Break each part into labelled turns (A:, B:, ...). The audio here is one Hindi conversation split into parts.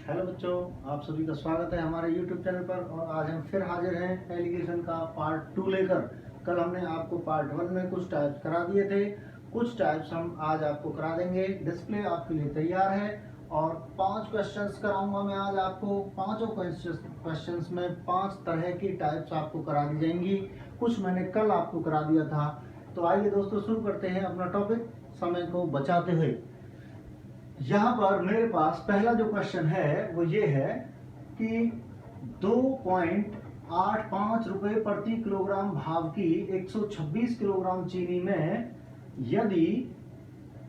A: हेलो बच्चों, आप सभी का स्वागत है हमारे YouTube चैनल पर। और आज हम फिर हाजिर हैं एलिगेशन का पार्ट 2 लेकर। कल हमने आपको पार्ट 1 में कुछ टाइप्स करा दिए थे, कुछ टाइप्स हम आज आपको करा देंगे। डिस्प्ले आपके लिए तैयार है और 5 क्वेश्चंस कराऊंगा मैं आज आपको। पांचों क्वेश्चंस में 5 तरह की टाइप्स आपको करा दी जाएंगी। कुछ मैंने कल आपको करा दिया था। तो आइए दोस्तों, शुरू करते हैं अपना टॉपिक समय को बचाते हुए। यहाँ पर मेरे पास पहला जो क्वेश्चन है वो ये है कि 2.85 रुपए प्रति किलोग्राम भाव की 126 किलोग्राम चीनी में यदि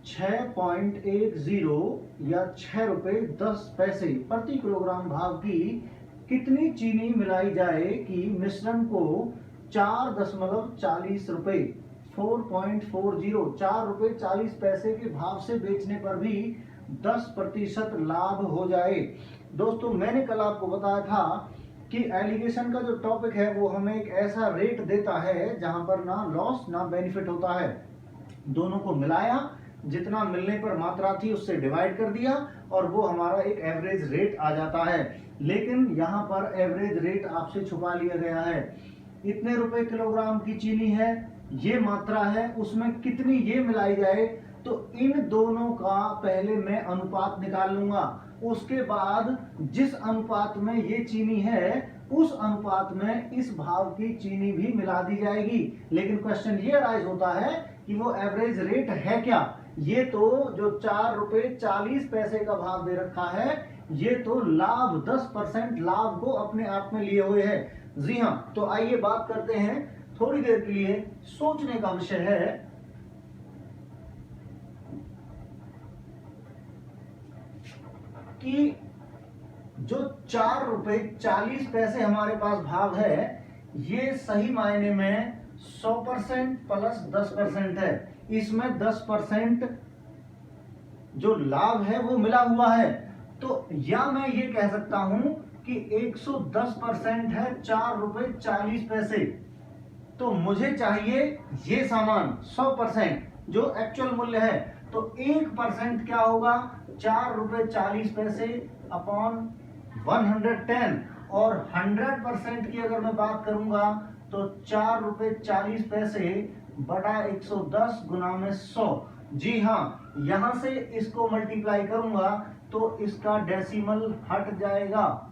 A: 6.10 या 6 रुपए 10 पैसे प्रति किलोग्राम भाव की कितनी चीनी मिलाई जाए कि मिश्रण को 4.40 रुपए 4.40 4 रुपए 40 पैसे के भाव से बेचने पर भी 10% लाभ हो जाए। दोस्तों, मैंने कल आपको बताया था कि एलिगेशन का जो टॉपिक है वो हमें एक ऐसा रेट देता है जहां पर ना लॉस ना बेनिफिट होता है। दोनों को मिलाया, जितना मिलने पर मात्रा थी उससे डिवाइड कर दिया और वो हमारा एक एवरेज रेट आ जाता है। लेकिन यहाँ पर एवरेज रेट आपसे छुपा लिया गया है। इतने रुपए किलोग्राम की चीनी है, ये मात्रा है, उसमें कितनी ये मिलाई जाए, तो इन दोनों का पहले मैं अनुपात निकाल लूंगा। उसके बाद जिस अनुपात में ये चीनी है उस अनुपात में इस भाव की चीनी भी मिला दी जाएगी। लेकिन क्वेश्चन ये राइज होता है कि वो एवरेज रेट है क्या। ये तो जो 4 रुपए 40 पैसे का भाव दे रखा है, ये तो लाभ 10% लाभ को अपने आप में लिए हुए है। जी हाँ, तो आइए बात करते हैं। थोड़ी देर के लिए सोचने का विषय है कि जो 4 रुपए 40 पैसे हमारे पास भाव है, ये सही मायने में 100% प्लस 10% है। इसमें 10% जो लाभ है वो मिला हुआ है। तो या मैं ये कह सकता हूं कि 110% है 4 रुपए 40 पैसे। तो मुझे चाहिए ये सामान 100% जो एक्चुअल मूल्य है। तो 1% क्या होगा, 4 रुपए 40 पैसे अपॉन 110। और 100% की अगर मैं बात करूंगा तो 4 रुपए 40 पैसे बटा 110 गुना में 100। जी हाँ, यहां से इसको मल्टीप्लाई करूंगा तो इसका डेसिमल हट जाएगा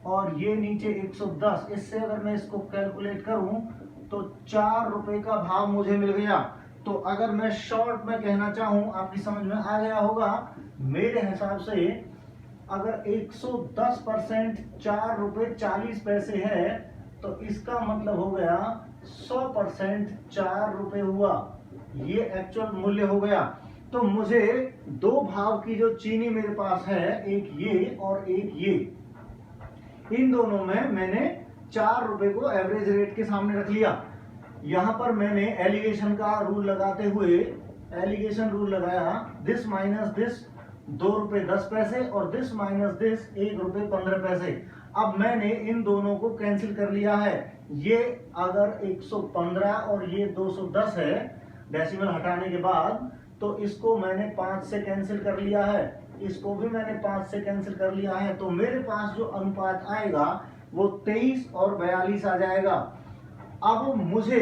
A: और ये नीचे 110। इससे अगर मैं इसको कैलकुलेट करूं तो 4 रुपए का भाव मुझे मिल गया। तो अगर मैं शॉर्ट में कहना चाहूं, आपकी समझ में आ गया होगा, मेरे हिसाब से अगर 110% 4 रुपए 40 पैसे है तो इसका मतलब हो गया 100% 4 रुपए हुआ। ये एक्चुअल मूल्य हो गया। तो मुझे दो भाव की जो चीनी मेरे पास है, एक ये और एक ये, इन दोनों में मैंने 4 रुपए को एवरेज रेट के सामने रख लिया। यहां पर मैंने एलिगेशन का रूल लगाते हुए एलिगेशन रूल लगाया, दिस माइनस दिस 2 रुपए 10 पैसे और दिस माइनस दिस 1 रुपए 15 पैसे। अब मैंने इन दोनों को कैंसिल कर लिया है। ये अगर 115 और ये 210 है डेसिमल हटाने के बाद, तो इसको मैंने 5 से कैंसिल कर लिया है, इसको भी मैंने 5 से कैंसिल कर लिया है। तो मेरे पास जो अनुपात आएगा वो 23 और 42 आ जाएगा। अब मुझे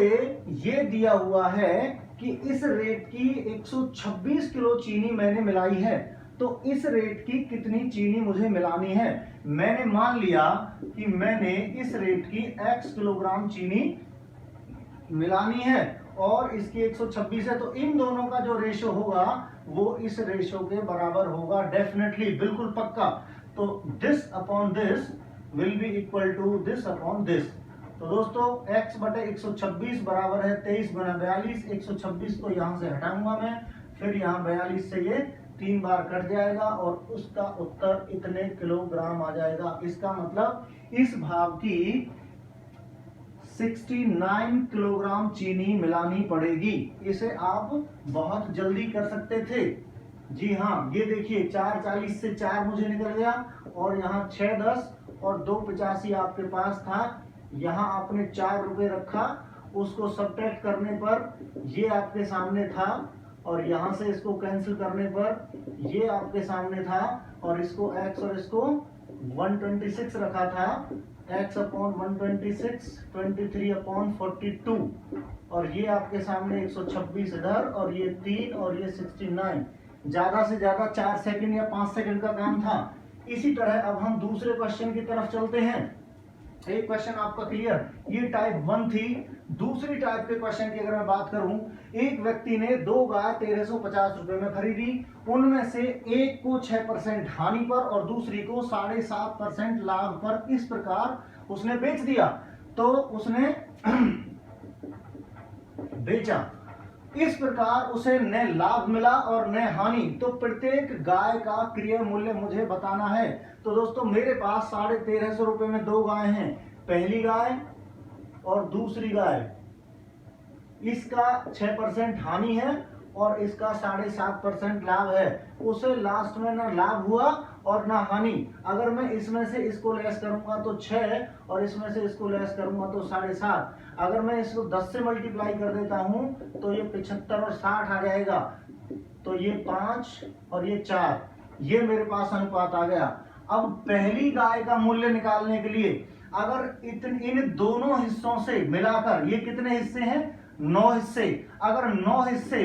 A: ये दिया हुआ है कि इस रेट की 126 किलो चीनी मैंने मिलाई है, तो इस रेट की कितनी चीनी मुझे मिलानी है। मैंने मान लिया कि मैंने इस रेट की x किलोग्राम चीनी मिलानी है और इसकी 126 है। तो इन दोनों का जो रेशो होगा वो इस रेशो के बराबर होगा, डेफिनेटली, बिल्कुल पक्का। तो this upon this will be equal to this upon this. तो दोस्तों, x बटे 126 बराबर है 23 गुना 42। 126 को यहां से हटाऊंगा मैं, फिर यहां 42 से ये 3 बार कट जाएगा और उसका उत्तर इतने किलोग्राम आ जाएगा। इसका मतलब इस भाव की 69 किलोग्राम चीनी मिलानी पड़ेगी। इसे आप बहुत जल्दी कर सकते थे। जी हाँ, ये देखिए 440 से 4 मुझे निकल गया और यहाँ 610 और 285 आपके पास था। यहाँ आपने 4 रुपए रखा, उसको सब्ट्रैक्ट करने पर ये आपके सामने था और यहां से इसको कैंसिल करने पर ये आपके सामने था, और इसको x और इसको 126 रखा था, x अपॉन 126 23/42, और ये आपके सामने 126 इधर, और ये 3 और ये 69। ज्यादा से ज्यादा 4 सेकंड या 5 सेकंड का काम था। इसी तरह अब हम दूसरे क्वेश्चन की तरफ चलते हैं। एक क्वेश्चन आपका क्लियर, ये टाइप 1 थी। दूसरी टाइप के क्वेश्चन की अगर मैं बात करूं, एक व्यक्ति ने 2 गाय 1350 रुपए में खरीदी, उनमें से एक को 6% हानि पर और दूसरी को 7.5% लाभ पर इस प्रकार उसने बेच दिया। तो उसने बेचा, इस प्रकार उसे न लाभ मिला और न हानि। तो प्रत्येक गाय का क्रय मूल्य मुझे बताना है। तो दोस्तों मेरे पास 1350 रुपए में 2 गाय हैं, पहली गाय और दूसरी गाय, इसका 6% हानि है और इसका 7.5% लाभ है। उसे लास्ट में ना लाभ हुआ और ना हानि। अगर मैं इसमें से इसको लेस करूंगा तो 6 और इसमें से इसको लेस करूंगा तो 7.5। अगर मैं इसको 10 से मल्टीप्लाई कर देता हूं तो ये 75 और 60 आ जाएगा। तो ये 5 और ये 4, ये मेरे पास अनुपात आ गया। अब पहली गाय का मूल्य निकालने के लिए अगर इन दोनों हिस्सों से मिलाकर, ये कितने हिस्से हैं, 9 हिस्से, अगर 9 हिस्से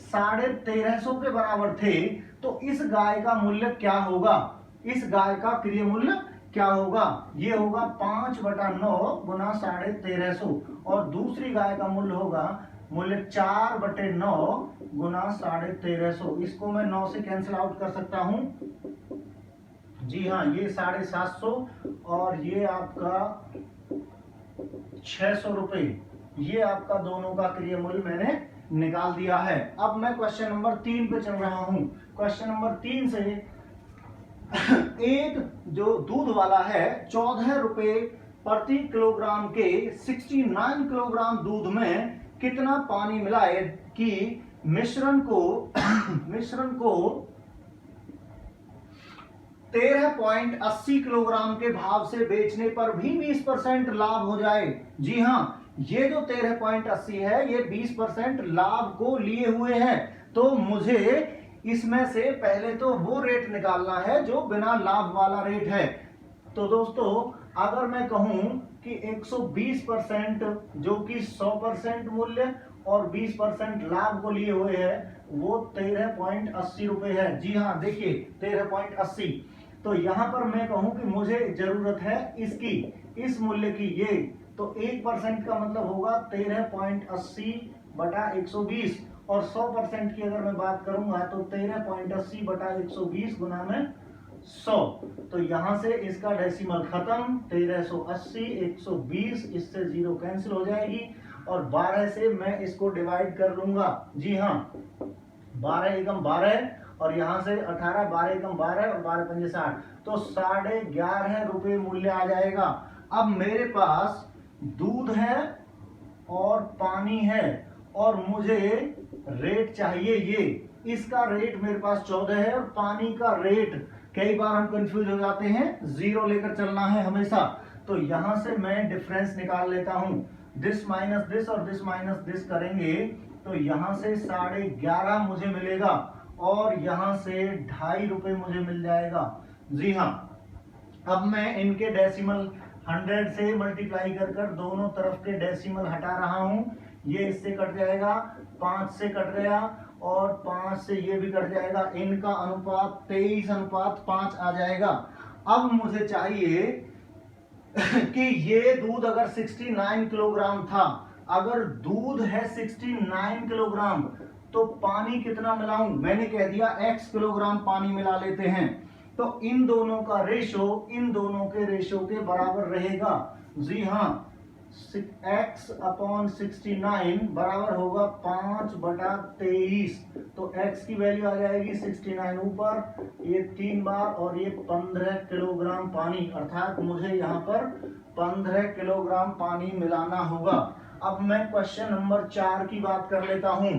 A: 1350 के बराबर थे तो इस गाय का मूल्य क्या होगा, इस गाय का क्रय मूल्य क्या होगा, ये होगा 5/9 गुना 1350, और दूसरी गाय का मूल्य होगा मूल्य 4/9 गुना 1350। इसको मैं 9 से कैंसिल आउट कर सकता हूं, जी हाँ, ये 750 और ये आपका 600 रुपए, ये आपका दोनों का क्रय मूल्य मैंने निकाल दिया है। अब मैं क्वेश्चन नंबर 3 पे चल रहा हूं। क्वेश्चन नंबर 3 से एक जो दूध वाला है 14 रुपए प्रति किलोग्राम के 69 किलोग्राम दूध में कितना पानी मिलाए कि मिश्रण को 13.80 किलोग्राम के भाव से बेचने पर भी 20% लाभ हो जाए। जी हाँ, ये जो 13.80 है ये 20% लाभ को लिए हुए है। तो मुझे इसमें से पहले तो वो रेट निकालना है जो बिना लाभ वाला रेट है। तो दोस्तों अगर मैं कहूं कि 120% जो कि 100% मूल्य और 20% लाभ को लिए हुए है, वो 13.80 रुपए है। जी हाँ, देखिए 13.80। तो यहां पर मैं कहूं कि मुझे जरूरत है इसकी, इस मूल्य की, ये तो 1% का मतलब होगा 13.80/120, और 100% की अगर मैं बात करूंगा तो 13.80/120 गुना में 100। तो यहां से इसका डेसिमल खत्म, 1380, 120, इससे 0 कैंसिल हो जाएगी, और 12 से मैं इसको डिवाइड कर लूंगा। जी हाँ, 12 एकम 12 और यहां से 18, 12 एकम 12 और 12 पंजे 60, तो 11.5 रुपए मूल्य आ जाएगा। अब मेरे पास दूध है और पानी है और मुझे रेट चाहिए, ये इसका रेट मेरे पास 14 है और पानी का रेट, कई बार हम कंफ्यूज हो जाते हैं, 0 लेकर चलना है हमेशा। तो यहां से मैं डिफरेंस निकाल लेता हूं, दिस माइनस दिस और दिस माइनस दिस करेंगे तो यहां से 11.5 मुझे मिलेगा और यहां से 2.5 रुपए मुझे मिल जाएगा। जी हाँ, अब मैं इनके डेसिमल 100 से मल्टीप्लाई कर दोनों तरफ के डेसिमल हटा रहा हूं। ये इससे कट जाएगा, 5 से कट गया और 5 से ये भी कट जाएगा, इनका अनुपात 23:5 आ जाएगा। अब मुझे चाहिए कि ये दूध अगर 69 किलोग्राम था, अगर दूध है 69 किलोग्राम तो पानी कितना मिलाऊं, मैंने कह दिया x किलोग्राम पानी मिला लेते हैं। तो इन दोनों का रेशो इन दोनों के रेशो के बराबर रहेगा। जी हाँ, x/69 बराबर होगा 5/23। तो x की वैल्यू आ जाएगी 69 ऊपर, ये 3 बार और ये 15 किलोग्राम पानी, अर्थात मुझे यहाँ पर 15 किलोग्राम पानी मिलाना होगा। अब मैं क्वेश्चन नंबर 4 की बात कर लेता हूं।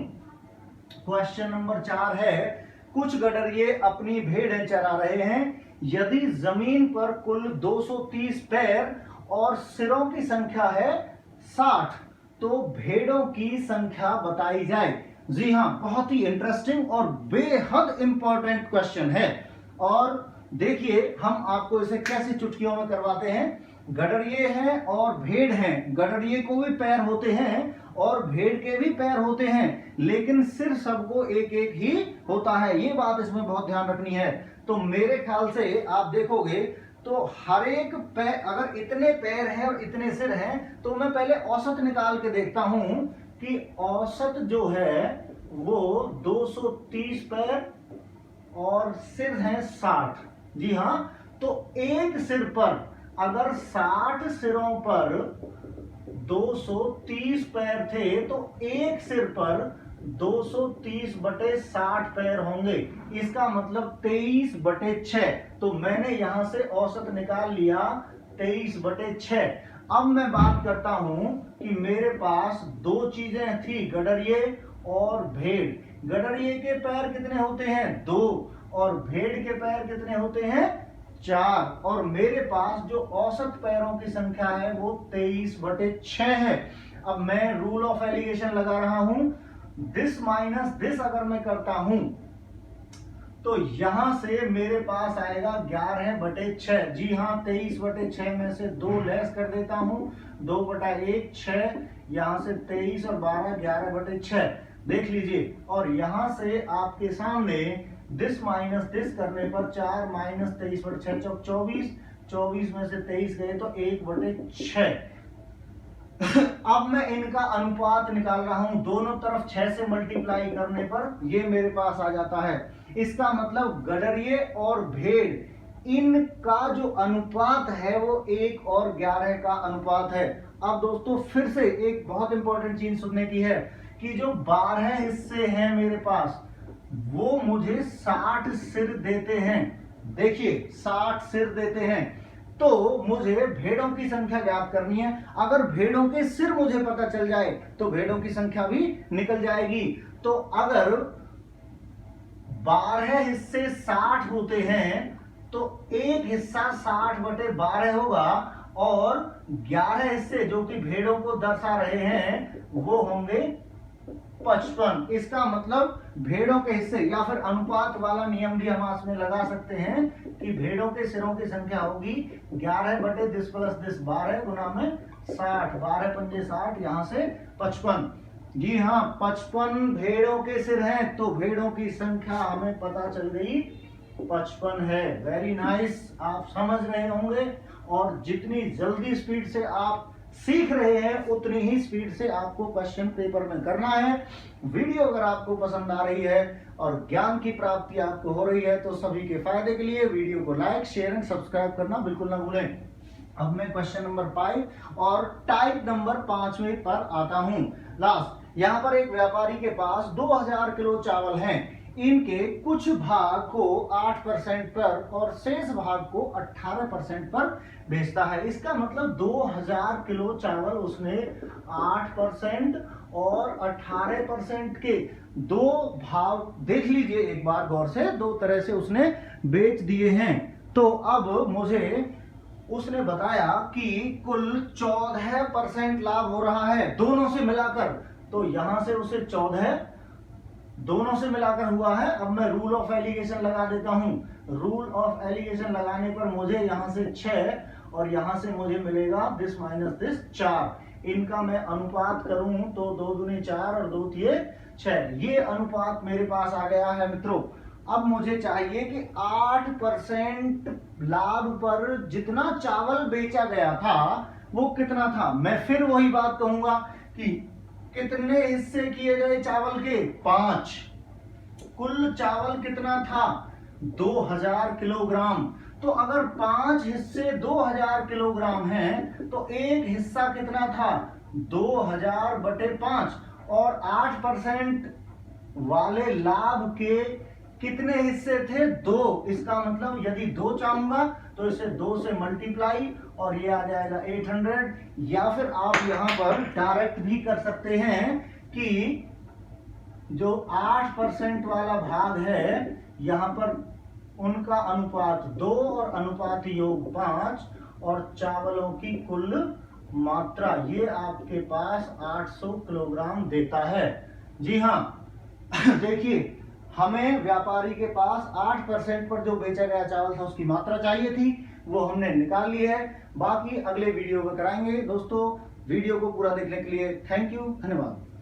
A: क्वेश्चन नंबर 4 है, कुछ गडरिये अपनी भेड़ें चरा रहे हैं। यदि जमीन पर कुल 230 पैर और सिरों की संख्या है 60, तो भेड़ों की संख्या बताई जाए। जी हाँ, बहुत ही इंटरेस्टिंग और बेहद इंपॉर्टेंट क्वेश्चन है। और देखिए हम आपको इसे कैसे चुटकियों में करवाते हैं। गडरिये हैं और भेड़ हैं, गडरिये को भी पैर होते हैं और भेड़ के भी पैर होते हैं, लेकिन सिर सबको एक एक ही होता है। ये बात इसमें बहुत ध्यान रखनी है। तो मेरे ख्याल से आप देखोगे तो हर एक पैर, अगर इतने पैर हैं और इतने सिर हैं, तो मैं पहले औसत निकाल के देखता हूं कि औसत जो है वो 230 पैर और सिर हैं 60। जी हां, तो एक सिर पर अगर 60 सिरों पर 230 पैर थे तो एक सिर पर 230/60 पैर होंगे। इसका मतलब 23/6। तो मैंने यहां से औसत निकाल लिया 23/6। अब मैं बात करता हूं कि मेरे पास दो चीजें थी, गडरिये और भेड़। गडरिये के पैर कितने होते हैं? 2, और भेड़ के पैर कितने होते हैं? 4। और मेरे पास जो औसत पैरों की संख्या है वो 23/6 है। अब मैं रूल ऑफ एलिगेशन लगा रहा हूं, दिस माइनस दिस अगर मैं करता हूं तो यहां से मेरे पास आएगा 11/6। जी हां, 23/6 में से 2 लेस कर देता हूं, 2/1 6, यहां से 23 और 12 11/6 देख लीजिए। और यहां से आपके सामने दिस माइनस दिस करने पर 4 माइनस 23/6 24, 24 में से 23 गए तो 1/6। अब मैं इनका अनुपात निकाल रहा हूं, दोनों तरफ 6 से मल्टीप्लाई करने पर ये मेरे पास आ जाता है। इसका मतलब गडरिये और भेड़, इनका जो अनुपात है वो 1 और 11 का अनुपात है। अब दोस्तों फिर से एक बहुत इंपॉर्टेंट चीज सुनने की है कि जो 12 हिस्से हैं मेरे पास वो मुझे 60 सिर देते हैं। देखिए 60 सिर देते हैं, तो मुझे भेड़ों की संख्या ज्ञात करनी है। अगर भेड़ों के सिर मुझे पता चल जाए तो भेड़ों की संख्या भी निकल जाएगी। तो अगर 12 हिस्से 60 होते हैं तो एक हिस्सा 60/12 होगा, और 11 हिस्से जो कि भेड़ों को दर्शा रहे हैं वो होंगे 55। इसका मतलब भेड़ों के हिस्से, या फिर अनुपात वाला नियम भी हम इसमें लगा सकते हैं कि भेड़ों के सिरों की संख्या होगी 11/10 + 10 12 गुना में 60, 12 पंजे 60, यहां से 55। जी हाँ, 55 भेड़ों के सिर हैं, तो भेड़ों की संख्या हमें पता चल गई 55 है। वेरी नाइस, आप समझ रहे होंगे, और जितनी जल्दी स्पीड से आप सीख रहे हैं उतनी ही स्पीड से आपको क्वेश्चन पेपर में करना है। वीडियो अगर आपको पसंद आ रही है और ज्ञान की प्राप्ति आपको हो रही है तो सभी के फायदे के लिए वीडियो को लाइक शेयर एंड सब्सक्राइब करना बिल्कुल ना भूलें। अब मैं क्वेश्चन नंबर 5 और टाइप नंबर 5वें पर आता हूं। लास्ट, यहां पर एक व्यापारी के पास 2000 किलो चावल हैं। इनके कुछ भाग को 8% पर और शेष भाग को 18% पर बेचता है। इसका मतलब 2000 किलो चावल उसने 8% और 18% के दो भाग, देख लीजिए एक बार गौर से, दो तरह से उसने बेच दिए हैं। तो अब मुझे उसने बताया कि कुल 14% लाभ हो रहा है दोनों से मिलाकर। तो यहां से उसे 14 दोनों से मिलाकर हुआ है। अब मैं रूल ऑफ एलिगेशन लगा देता हूं। रूल ऑफ एलिगेशन लगाने पर मुझे यहां से 6 और यहां से मुझे मिलेगा दिस माइनस दिस 4। इनका मैं अनुपात करूं तो 2 दूनी 4 और 2 तिये 6। ये अनुपात मेरे पास आ गया है मित्रों। अब मुझे चाहिए कि 8% लाभ पर जितना चावल बेचा गया था वो कितना था। मैं फिर वही बात कहूंगा कि कितने हिस्से किए गए चावल के? 5। कुल चावल कितना था? 2000 किलोग्राम। तो अगर 5 हिस्से 2000 किलोग्राम हैं तो एक हिस्सा कितना था? 2000/5। और 8% वाले लाभ के कितने हिस्से थे? 2। इसका मतलब यदि 2 चाहूंगा तो इसे 2 से मल्टीप्लाई और ये आ जाएगा 800। या फिर आप यहां पर डायरेक्ट भी कर सकते हैं कि जो 8% वाला भाग है यहां पर उनका अनुपात 2 और अनुपात योग 5 और चावलों की कुल मात्रा ये आपके पास 800 किलोग्राम देता है। जी हां, देखिए, हमें व्यापारी के पास 8% पर जो बेचा गया चावल था उसकी मात्रा चाहिए थी, वो हमने निकाल ली है। बाकी अगले वीडियो में कराएंगे। दोस्तों, वीडियो को पूरा देखने के लिए थैंक यू, धन्यवाद।